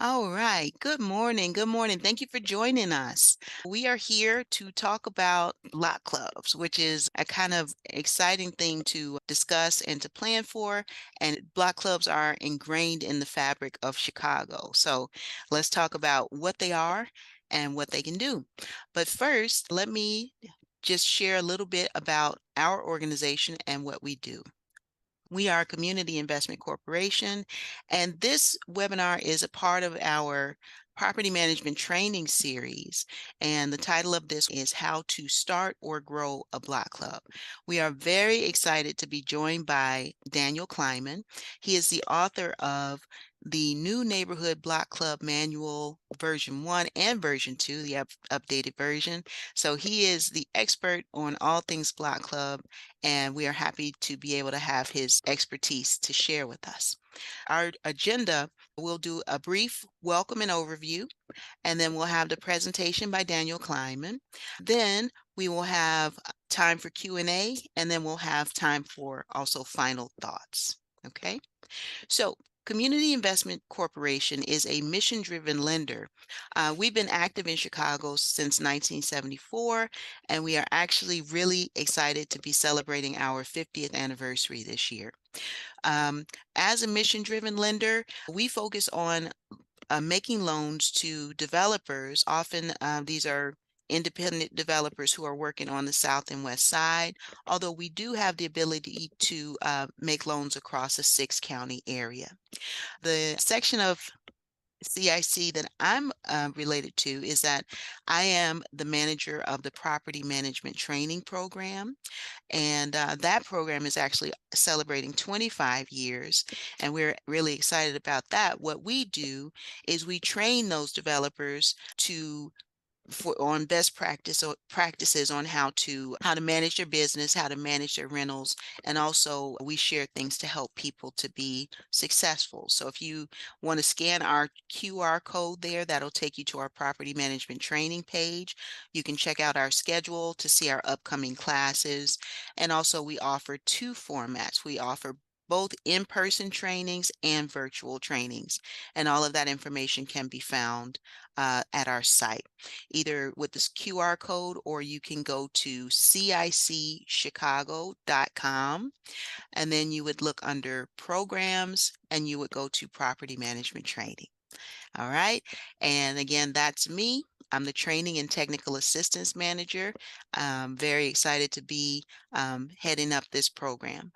All right. Good morning. Good morning. Thank you for joining us. We are here to talk about block clubs, which is a kind of exciting thing to discuss and to plan for. And block clubs are ingrained in the fabric of Chicago. So let's talk about what they are and what they can do. But first, let me just share a little bit about our organization and what we do. We are a community investment corporation, and this webinar is a part of our property management training series. And the title of this is How to Start or Grow a Block Club. We are very excited to be joined by Daniel Kleiman. He is the author of the New Neighborhood Block Club Manual version 1 and version 2, the updated version. So he is the expert on all things block club, and we are happy to be able to have his expertise to share with us. Our agenda, we'll do a brief welcome and overview, and then we'll have the presentation by Daniel Kleinman. Then we will have time for Q&A, and then we'll have time for also final thoughts. Okay? So, Community Investment Corporation is a mission-driven lender. We've been active in Chicago since 1974, and we are actually really excited to be celebrating our 50th anniversary this year. Um, as a mission-driven lender, we focus on making loans to developers. Often these are independent developers who are working on the south and west side, although we do have the ability to make loans across a six-county area. The section of CIC that I'm related to is that I am the manager of the property management training program. And that program is actually celebrating 25 years. And we're really excited about that. What we do is we train those developers to on best practices on how to manage their business, how to manage their rentals, and also we share things to help people to be successful. So if you want to scan our QR code there, that'll take you to our property management training page. You can check out our schedule to see our upcoming classes. And also we offer two formats. We offer both in-person trainings and virtual trainings. And all of that information can be found at our site, either with this QR code, or you can go to cicchicago.com, and then you would look under programs and you would go to property management training. All right. And again, that's me. I'm the Training and Technical Assistance Manager. I'm very excited to be heading up this program.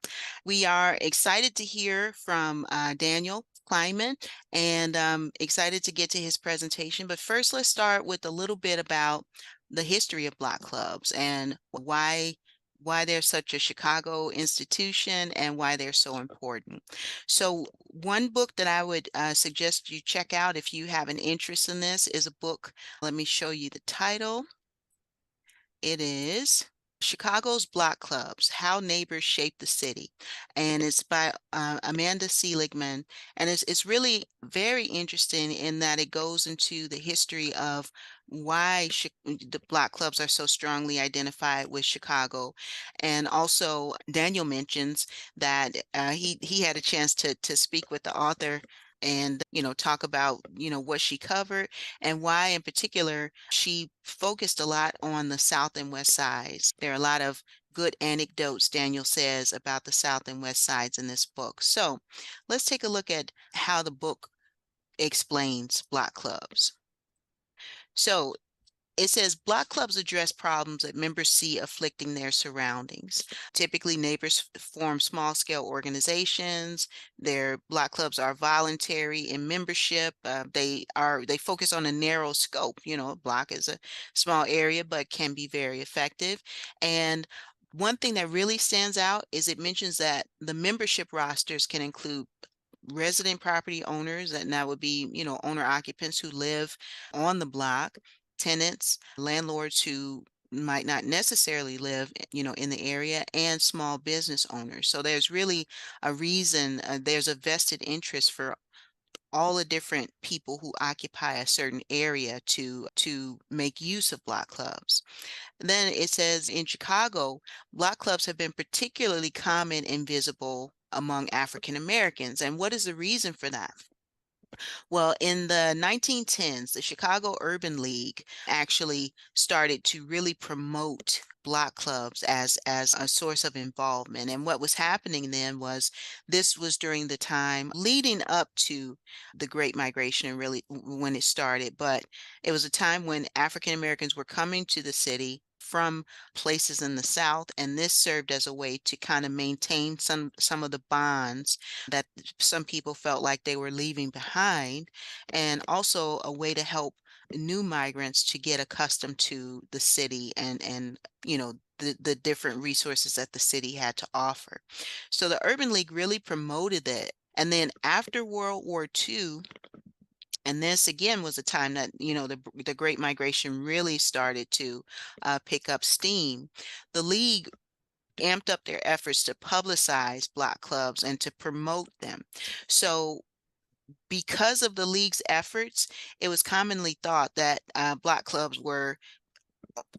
We are excited to hear from Daniel Kleinman, and excited to get to his presentation. But first, let's start with a little bit about the history of block clubs and why they're such a Chicago institution and why they're so important. So one book that I would suggest you check out if you have an interest in this is a book. Let me show you the title. It is Chicago's Block Clubs: How Neighbors Shape the City. And it's by Amanda Seligman. And it's really very interesting in that it goes into the history of why the block clubs are so strongly identified with Chicago. And also, Daniel mentions that he had a chance to speak with the author and talk about what she covered and why in particular she focused a lot on the south and west sides. There are a lot of good anecdotes, Daniel says, about the south and west sides in this book. So let's take a look at how the book explains block clubs. So it says block clubs address problems that members see afflicting their surroundings. Typically, neighbors form small scale organizations. Their block clubs are voluntary in membership. They focus on a narrow scope. A block is a small area, but can be very effective. And one thing that really stands out is it mentions that the membership rosters can include resident property owners, and that would be, owner occupants who live on the block, tenants, landlords who might not necessarily live, in the area, and small business owners. So there's really a reason, there's a vested interest for all the different people who occupy a certain area to make use of block clubs. Then it says in Chicago, block clubs have been particularly common and visible among African Americans. And what is the reason for that? Well, in the 1910s, the Chicago Urban League actually started to really promote block clubs as a source of involvement. And what was happening then was this was during the time leading up to the Great Migration and really when it started. But it was a time when African Americans were coming to the city from places in the South, and this served as a way to kind of maintain some of the bonds that some people felt like they were leaving behind, and also a way to help new migrants to get accustomed to the city and the different resources that the city had to offer. So the Urban League really promoted it. And then after World War II, and this again was a time that the Great Migration really started to pick up steam. The league amped up their efforts to publicize block clubs and to promote them. So because of the league's efforts, it was commonly thought that block clubs were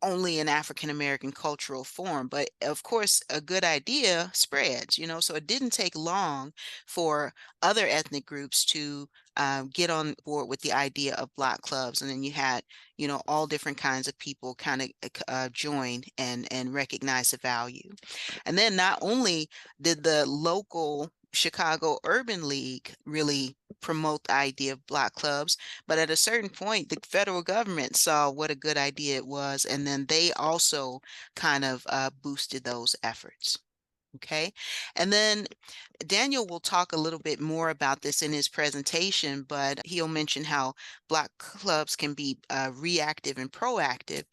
only an African American cultural form. But of course, a good idea spreads, so it didn't take long for other ethnic groups to get on board with the idea of block clubs. And then you had, all different kinds of people kind of join and recognize the value. And then not only did the local Chicago Urban League really promote the idea of block clubs, but at a certain point, the federal government saw what a good idea it was, and then they also kind of boosted those efforts. Okay. And then Daniel will talk a little bit more about this in his presentation, but he'll mention how block clubs can be reactive and proactive.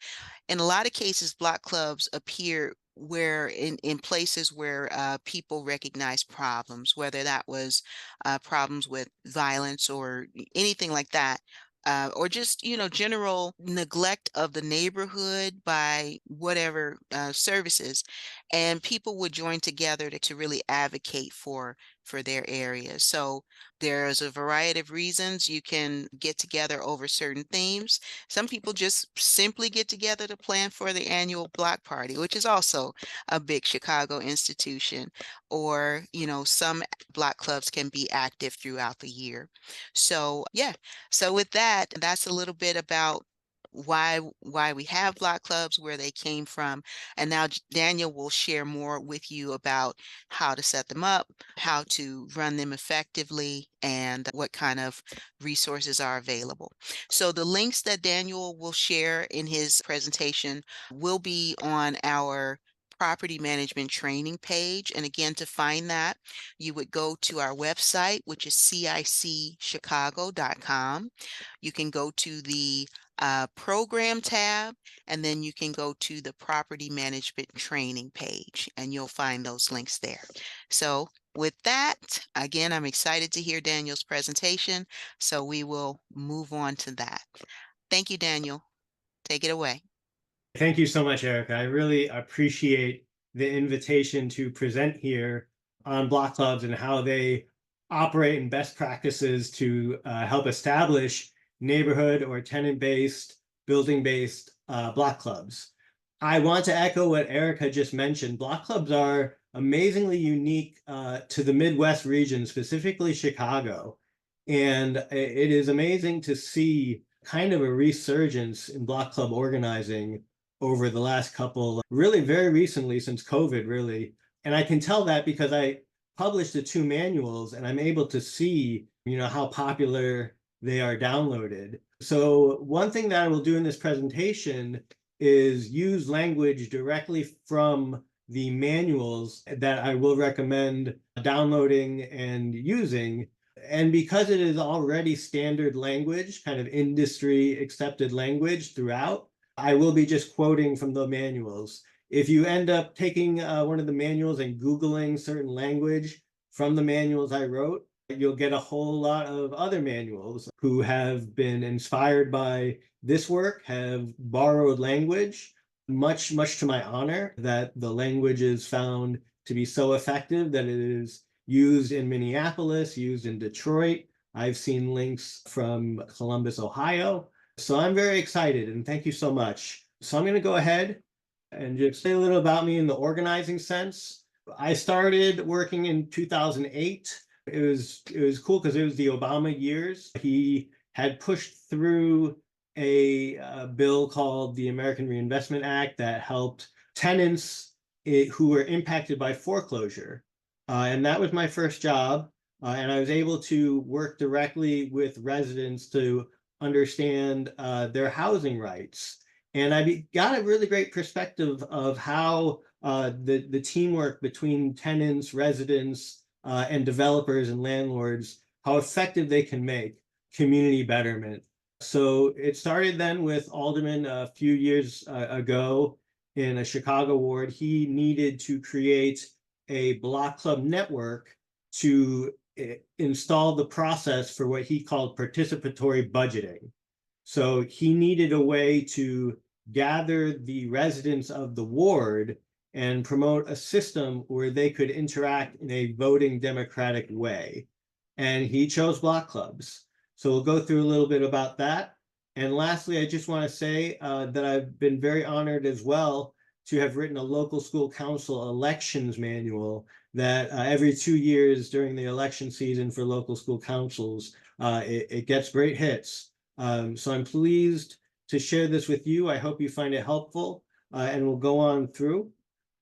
In a lot of cases, block clubs appear where in places where people recognize problems, whether that was problems with violence or anything like that. Or just general neglect of the neighborhood by whatever services, and people would join together to really advocate for their areas. So there's a variety of reasons you can get together over certain themes. Some people just simply get together to plan for the annual block party, which is also a big Chicago institution. Or, some block clubs can be active throughout the year. So, yeah. So with that, that's a little bit about why we have block clubs, where they came from. And now Daniel will share more with you about how to set them up, how to run them effectively, and what kind of resources are available. So the links that Daniel will share in his presentation will be on our property management training page. And again, to find that, you would go to our website, which is cicchicago.com. You can go to the program tab, and then you can go to the property management training page, and you'll find those links there. So with that, again, I'm excited to hear Daniel's presentation, so we will move on to that. Thank you, Daniel. Take it away. Thank you so much, Erica. I really appreciate the invitation to present here on block clubs and how they operate and best practices to help establish neighborhood or tenant-based, building-based block clubs. I want to echo what Erica just mentioned. Block clubs are amazingly unique to the Midwest region, specifically Chicago. And it is amazing to see kind of a resurgence in block club organizing over the last couple, really very recently since COVID, really. And I can tell that because I published the two manuals and I'm able to see, how popular they are downloaded. So one thing that I will do in this presentation is use language directly from the manuals that I will recommend downloading and using. And because it is already standard language, kind of industry accepted language throughout, I will be just quoting from the manuals. If you end up taking one of the manuals and Googling certain language from the manuals I wrote, you'll get a whole lot of other manuals who have been inspired by this work, have borrowed language, much to my honor, that the language is found to be so effective that it is used in Minneapolis, used in Detroit. I've seen links from Columbus, Ohio. So I'm very excited, and thank you so much. So I'm going to go ahead and just say a little about me in the organizing sense. I started working in 2008 It was cool because it was the Obama years. He had pushed through a bill called the American Reinvestment Act that helped tenants who were impacted by foreclosure. And that was my first job. And I was able to work directly with residents to understand their housing rights. And got a really great perspective of how the teamwork between tenants, residents, and developers and landlords, how effective they can make community betterment. So it started then with Alderman a few years ago in a Chicago ward. He needed to create a block club network to install the process for what he called participatory budgeting. So he needed a way to gather the residents of the ward and promote a system where they could interact in a voting democratic way. And he chose block clubs. So we'll go through a little bit about that. And lastly, I just want to say that I've been very honored as well to have written a local school council elections manual that every 2 years during the election season for local school councils, it gets great hits. So I'm pleased to share this with you. I hope you find it helpful, and we'll go on through.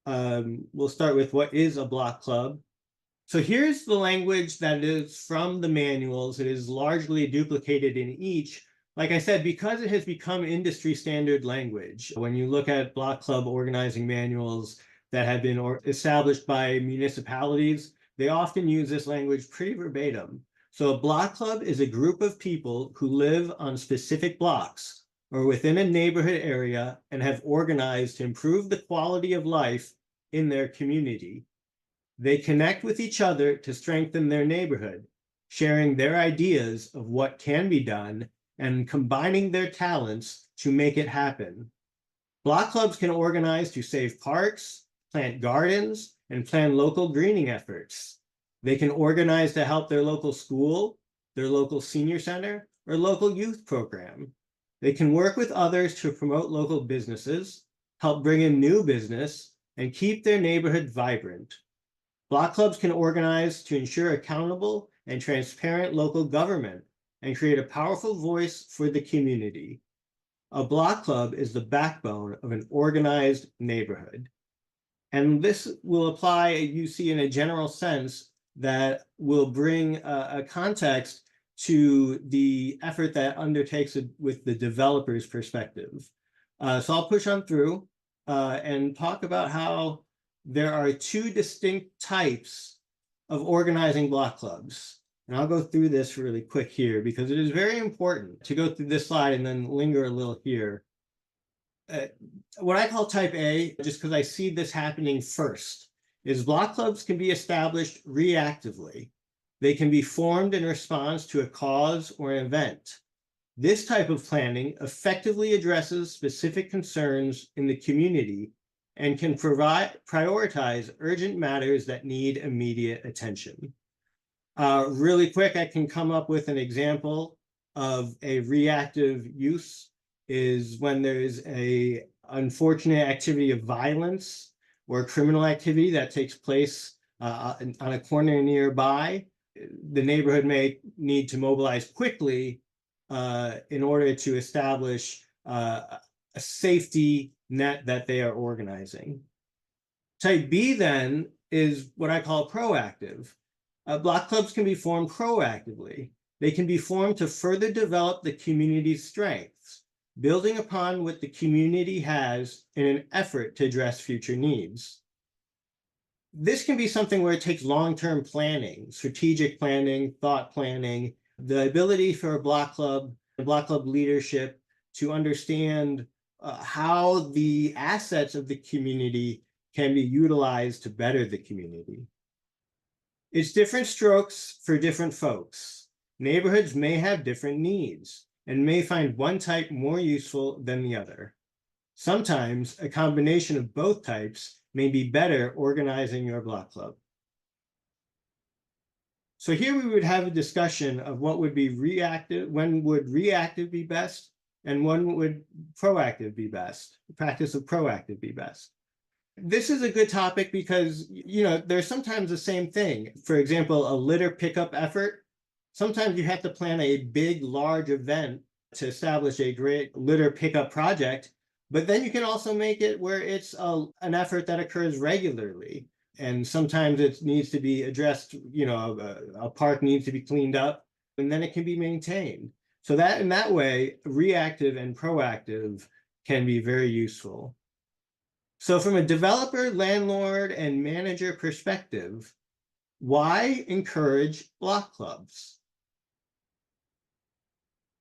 We'll start with what is a block club. So here's the language that is from the manuals. It is largely duplicated in each. Like I said, because it has become industry standard language, when you look at block club organizing manuals that have been established by municipalities, they often use this language pretty verbatim. So a block club is a group of people who live on specific blocks or within a neighborhood area and have organized to improve the quality of life in their community. They connect with each other to strengthen their neighborhood, sharing their ideas of what can be done and combining their talents to make it happen. Block clubs can organize to save parks, plant gardens, and plan local greening efforts. They can organize to help their local school, their local senior center, or local youth program. They can work with others to promote local businesses, help bring in new business, and keep their neighborhood vibrant. Block clubs can organize to ensure accountable and transparent local government and create a powerful voice for the community. A block club is the backbone of an organized neighborhood. And this will apply, you see, in a general sense that will bring a context to the effort that undertakes it with the developer's perspective. So I'll push on through and talk about how there are two distinct types of organizing block clubs. And I'll go through this really quick here because it is very important to go through this slide and then linger a little here. What I call type A, just because I see this happening first, is block clubs can be established reactively. They can be formed in response to a cause or an event. This type of planning effectively addresses specific concerns in the community and can prioritize urgent matters that need immediate attention. Really quick, I can come up with an example of a reactive use is when there's a unfortunate activity of violence or criminal activity that takes place on a corner nearby. The neighborhood may need to mobilize quickly in order to establish a safety net that they are organizing. Type B then is what I call proactive. Block clubs can be formed proactively. They can be formed to further develop the community's strengths, building upon what the community has in an effort to address future needs. This can be something where it takes long-term planning, strategic planning, thought planning, the ability for a block club leadership to understand how the assets of the community can be utilized to better the community. It's different strokes for different folks. Neighborhoods may have different needs and may find one type more useful than the other. Sometimes a combination of both types may be better organizing your block club. So here we would have a discussion of what would be reactive, when would reactive be best, and when would proactive be best, the practice of proactive be best. This is a good topic because, there's sometimes the same thing. For example, a litter pickup effort. Sometimes you have to plan a big, large event to establish a great litter pickup project, but then you can also make it where it's an effort that occurs regularly. And sometimes it needs to be addressed, a park needs to be cleaned up, and then it can be maintained. So that in that way, reactive and proactive can be very useful. So from a developer, landlord, and manager perspective, why encourage block clubs?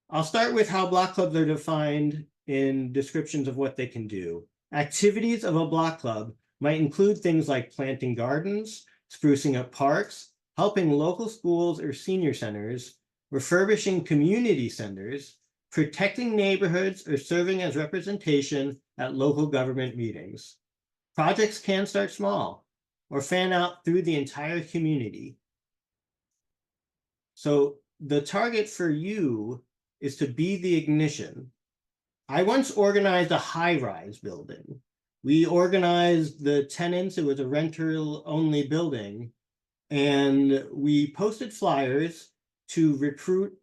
I'll start with how block clubs are defined in descriptions of what they can do. Activities of a block club might include things like planting gardens, sprucing up parks, helping local schools or senior centers, refurbishing community centers, protecting neighborhoods, or serving as representation at local government meetings. Projects can start small or fan out through the entire community. So the target for you is to be the ignition. I once organized a high-rise building. We organized the tenants. It was a rental-only building, and we posted flyers to recruit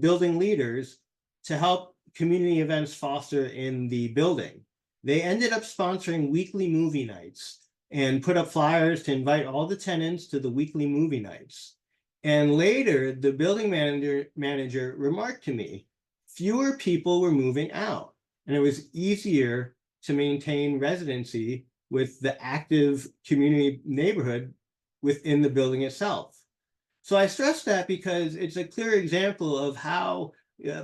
building leaders to help community events foster in the building. They ended up sponsoring weekly movie nights and put up flyers to invite all the tenants to the weekly movie nights. And later, the building manager remarked to me, fewer people were moving out, and it was easier to maintain residency with the active community neighborhood within the building itself. So I stress that because it's a clear example of how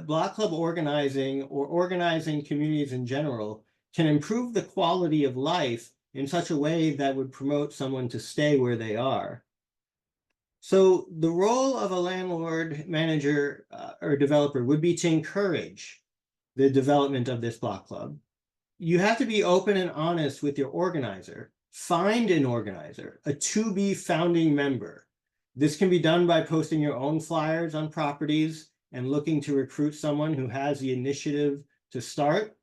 block club organizing or organizing communities in general can improve the quality of life in such a way that would promote someone to stay where they are. So the role of a landlord, manager, or developer would be to encourage the development of this block club. You have to be open and honest with your organizer. Find an organizer, a to-be founding member. This can be done by posting your own flyers on properties and looking to recruit someone who has the initiative to start.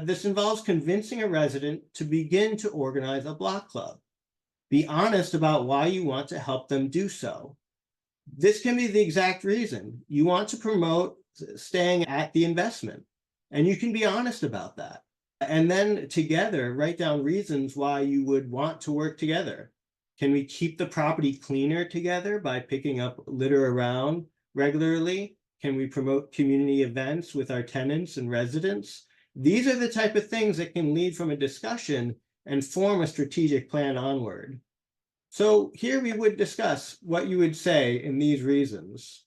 This involves convincing a resident to begin to organize a block club. Be honest about why you want to help them do so. This can be the exact reason. You want to promote staying at the investment, and you can be honest about that. And then together, write down reasons why you would want to work together. Can we keep the property cleaner together by picking up litter around regularly? Can we promote community events with our tenants and residents? These are the type of things that can lead from a discussion and form a strategic plan onward. So here we would discuss what you would say in these reasons.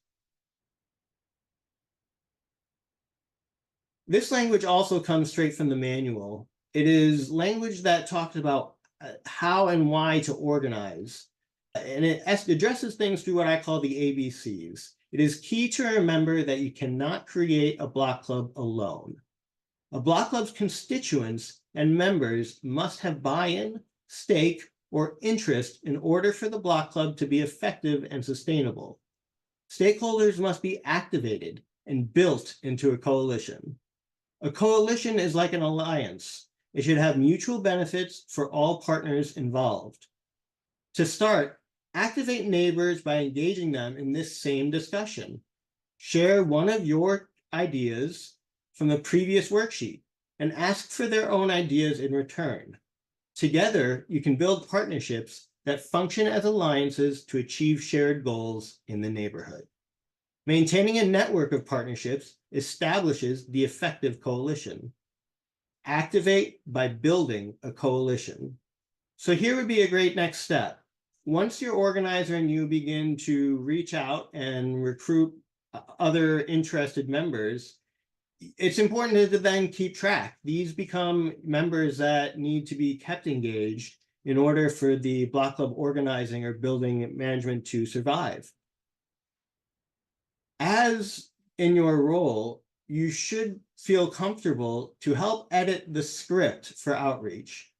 This language also comes straight from the manual. It is language that talks about how and why to organize. And it addresses things through what I call the ABCs. It is key to remember that you cannot create a block club alone. A block club's constituents and members must have buy-in, stake, or interest in order for the block club to be effective and sustainable. Stakeholders must be activated and built into a coalition. A coalition is like an alliance. It should have mutual benefits for all partners involved. To start, activate neighbors by engaging them in this same discussion. Share one of your ideas from the previous worksheet and ask for their own ideas in return. Together, you can build partnerships that function as alliances to achieve shared goals in the neighborhood. Maintaining a network of partnerships establishes the effective coalition. Activate by building a coalition. So here would be a great next step. Once your organizer and you begin to reach out and recruit other interested members, it's important to then keep track. These become members that need to be kept engaged in order for the block club organizing or building management to survive. As in your role, you should feel comfortable to help edit the script for outreach.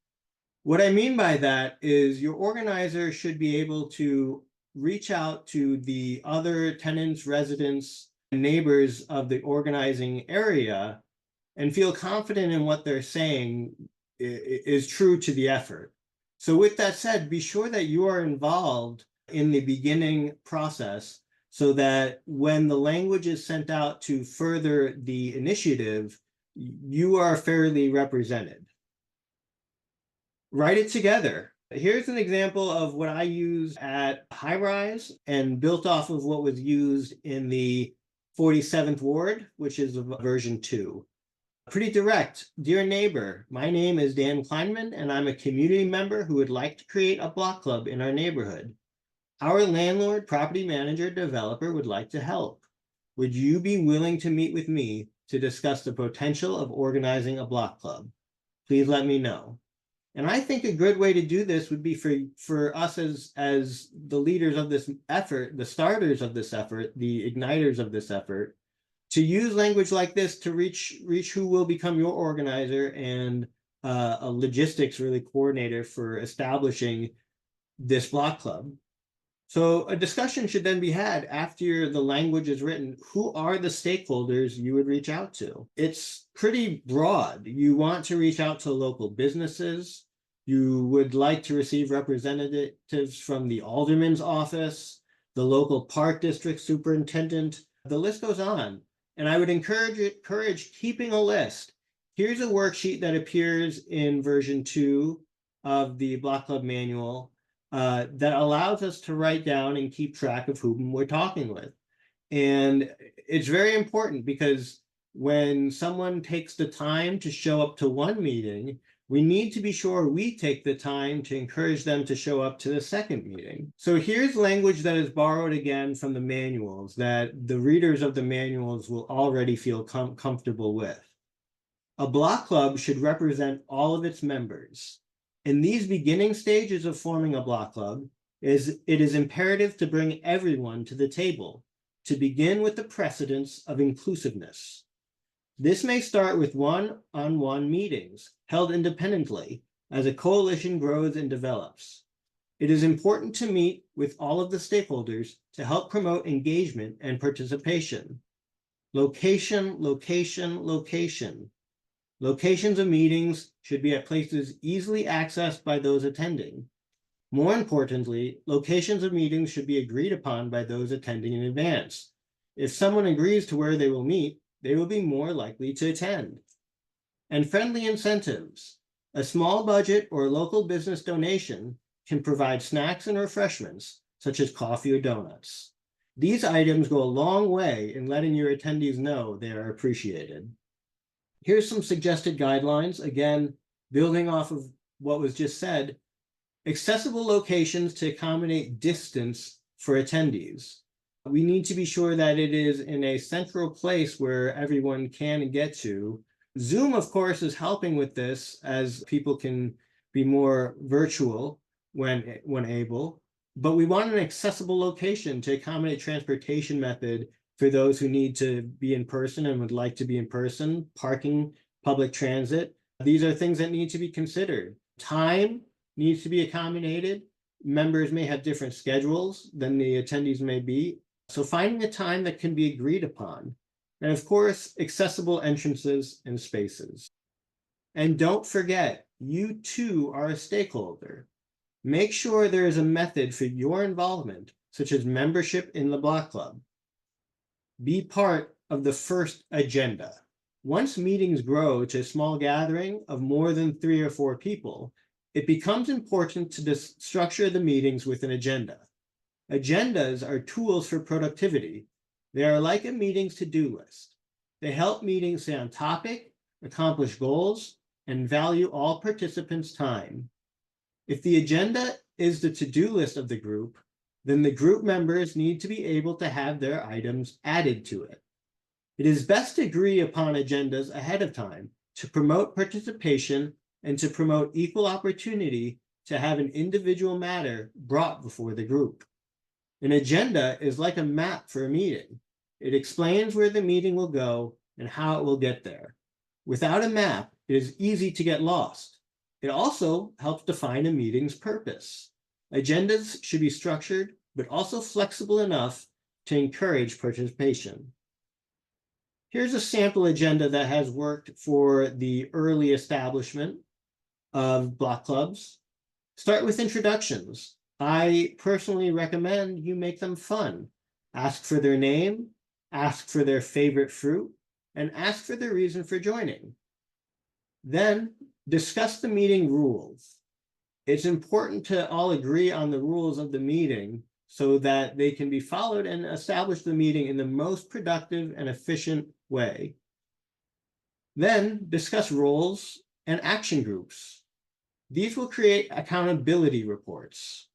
What I mean by that is your organizer should be able to reach out to the other tenants, residents, and neighbors of the organizing area and feel confident in what they're saying is true to the effort. So with that said, be sure that you are involved in the beginning process so that when the language is sent out to further the initiative, you are fairly represented. Write it together. Here's an example of what I use at High Rise and built off of what was used in the 47th Ward, which is version 2. Pretty direct. Dear neighbor, my name is Dan Kleinman, and I'm a community member who would like to create a block club in our neighborhood. Our landlord, property manager, developer would like to help. Would you be willing to meet with me to discuss the potential of organizing a block club? Please let me know. And I think a good way to do this would be for us as the leaders of this effort, the starters of this effort, the igniters of this effort, to use language like this to reach who will become your organizer and a logistics really coordinator for establishing this block club. So a discussion should then be had after the language is written. Who are the stakeholders you would reach out to? It's pretty broad. You want to reach out to local businesses. You would like to receive representatives from the alderman's office, the local park district superintendent. The list goes on. And I would encourage keeping a list. Here's a worksheet that appears in version 2 of the Block Club manual that allows us to write down and keep track of whom we're talking with. And it's very important because when someone takes the time to show up to one meeting, we need to be sure we take the time to encourage them to show up to the second meeting. So here's language that is borrowed again from the manuals that the readers of the manuals will already feel comfortable with. A block club should represent all of its members. In these beginning stages of forming a block club, it is imperative to bring everyone to the table, to begin with the precedence of inclusiveness. This may start with one-on-one meetings held independently as a coalition grows and develops. It is important to meet with all of the stakeholders to help promote engagement and participation. Location, location, location. Locations of meetings should be at places easily accessed by those attending. More importantly, locations of meetings should be agreed upon by those attending in advance. If someone agrees to where they will meet, they will be more likely to attend. And friendly incentives. A small budget or local business donation can provide snacks and refreshments, such as coffee or donuts. These items go a long way in letting your attendees know they are appreciated. Here's some suggested guidelines, again, building off of what was just said. Accessible locations to accommodate distance for attendees. We need to be sure that it is in a central place where everyone can get to. Zoom, of course, is helping with this as people can be more virtual when able, but we want an accessible location to accommodate transportation method for those who need to be in person and would like to be in person, parking, public transit. These are things that need to be considered. Time needs to be accommodated. Members may have different schedules than the attendees may be. So finding a time that can be agreed upon. And of course, accessible entrances and spaces. And don't forget, you too are a stakeholder. Make sure there is a method for your involvement, such as membership in the block club. Be part of the first agenda. Once meetings grow to a small gathering of more than 3 or 4 people, it becomes important to structure the meetings with an agenda. Agendas are tools for productivity. They are like a meeting's to-do list. They help meetings stay on topic, accomplish goals, and value all participants' time. If the agenda is the to-do list of the group, then the group members need to be able to have their items added to it. It is best to agree upon agendas ahead of time to promote participation and to promote equal opportunity to have an individual matter brought before the group. An agenda is like a map for a meeting. It explains where the meeting will go and how it will get there. Without a map, it is easy to get lost. It also helps define a meeting's purpose. Agendas should be structured, but also flexible enough to encourage participation. Here's a sample agenda that has worked for the early establishment. of block clubs. Start with introductions. I personally recommend you make them fun. Ask for their name, ask for their favorite fruit, and ask for their reason for joining. Then discuss the meeting rules. It's important to all agree on the rules of the meeting so that they can be followed and establish the meeting in the most productive and efficient way. Then discuss roles and action groups. These will create accountability reports.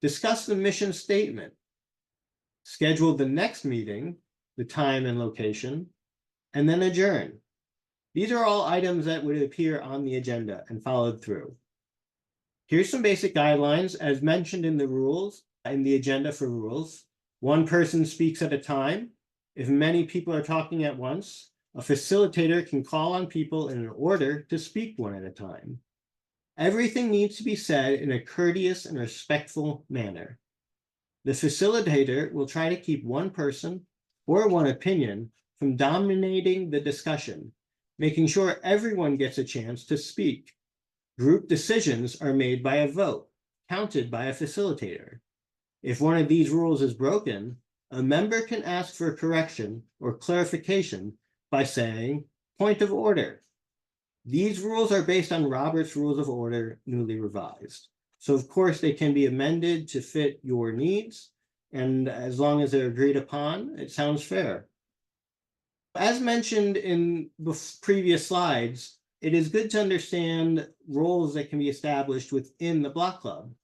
Discuss the mission statement. Schedule the next meeting, the time and location, and then adjourn. These are all items that would appear on the agenda and followed through. Here's some basic guidelines as mentioned in the rules, in the agenda for rules. One person speaks at a time. If many people are talking at once, a facilitator can call on people in an order to speak one at a time. Everything needs to be said in a courteous and respectful manner. The facilitator will try to keep one person or one opinion from dominating the discussion, making sure everyone gets a chance to speak. Group decisions are made by a vote, counted by a facilitator. If one of these rules is broken, a member can ask for a correction or clarification by saying, "Point of order." These rules are based on Robert's Rules of Order, newly revised. So of course they can be amended to fit your needs, and as long as they're agreed upon, it sounds fair. As mentioned in the previous slides, it is good to understand roles that can be established within the block club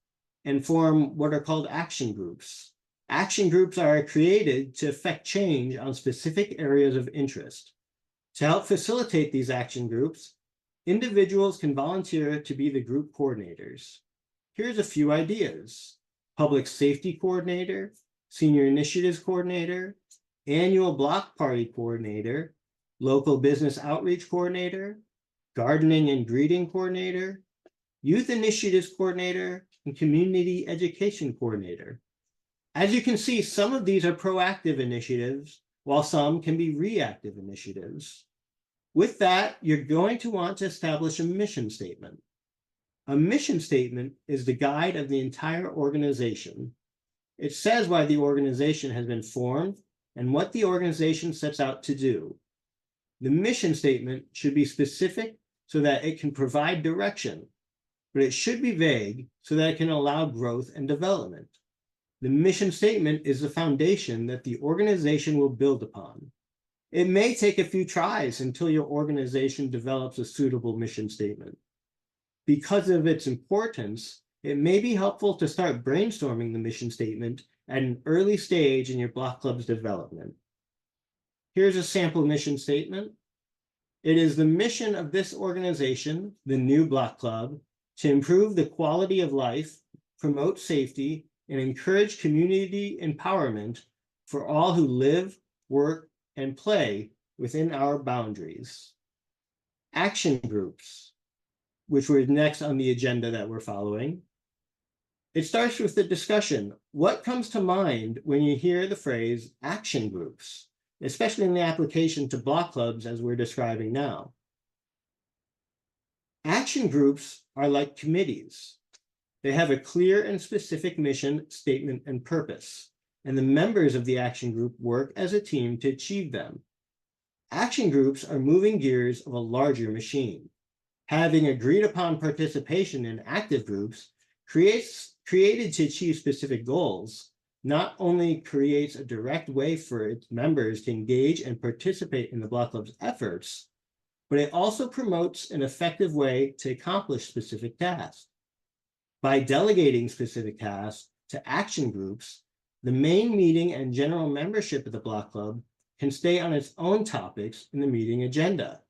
and form what are called action groups. Action groups are created to affect change on specific areas of interest. To help facilitate these action groups, individuals can volunteer to be the group coordinators. Here's a few ideas: public safety coordinator, senior initiatives coordinator, annual block party coordinator, local business outreach coordinator, gardening and greeting coordinator, youth initiatives coordinator, and community education coordinator. As you can see, some of these are proactive initiatives, while some can be reactive initiatives. With that, you're going to want to establish a mission statement. A mission statement is the guide of the entire organization. It says why the organization has been formed and what the organization sets out to do. The mission statement should be specific so that it can provide direction, but it should be vague so that it can allow growth and development. The mission statement is the foundation that the organization will build upon. It may take a few tries until your organization develops a suitable mission statement. Because of its importance, it may be helpful to start brainstorming the mission statement at an early stage in your block club's development. Here's a sample mission statement. It is the mission of this organization, the new block club, to improve the quality of life, promote safety, and encourage community empowerment for all who live, work, and play within our boundaries. Action groups, which were next on the agenda that we're following. It starts with the discussion. What comes to mind when you hear the phrase action groups, especially in the application to block clubs as we're describing now? Action groups are like committees. They have a clear and specific mission, statement, and purpose, and the members of the action group work as a team to achieve them. Action groups are moving gears of a larger machine. Having agreed upon participation in active groups created to achieve specific goals not only creates a direct way for its members to engage and participate in the block club's efforts, but it also promotes an effective way to accomplish specific tasks. By delegating specific tasks to action groups, the main meeting and general membership of the block club can stay on its own topics in the meeting agenda.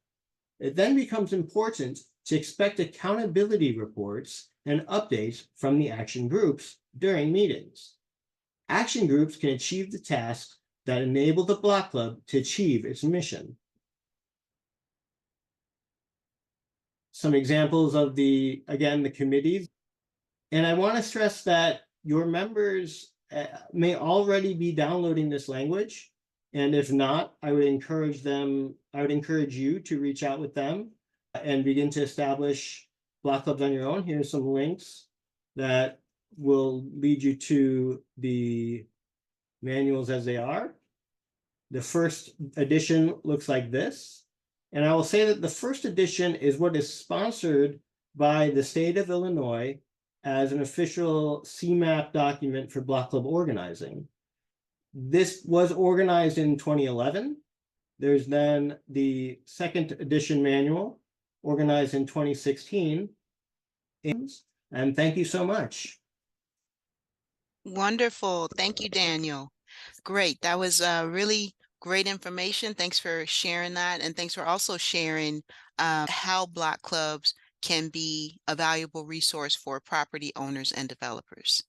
It then becomes important to expect accountability reports and updates from the action groups during meetings. Action groups can achieve the tasks that enable the block club to achieve its mission. Some examples of the committees. And I want to stress that your members may already be downloading this language. And if not, I would encourage you to reach out with them and begin to establish block clubs on your own, here's some links that will lead you to the manuals as they are. The first edition looks like this. And I will say that the first edition is what is sponsored by the state of Illinois as an official CMAP document for block club organizing. This was organized in 2011. There's then the second edition manual organized in 2016. And thank you so much. Wonderful. Thank you, Daniel. Great. That was really great information. Thanks for sharing that. And thanks for also sharing how block clubs can be a valuable resource for property owners and developers.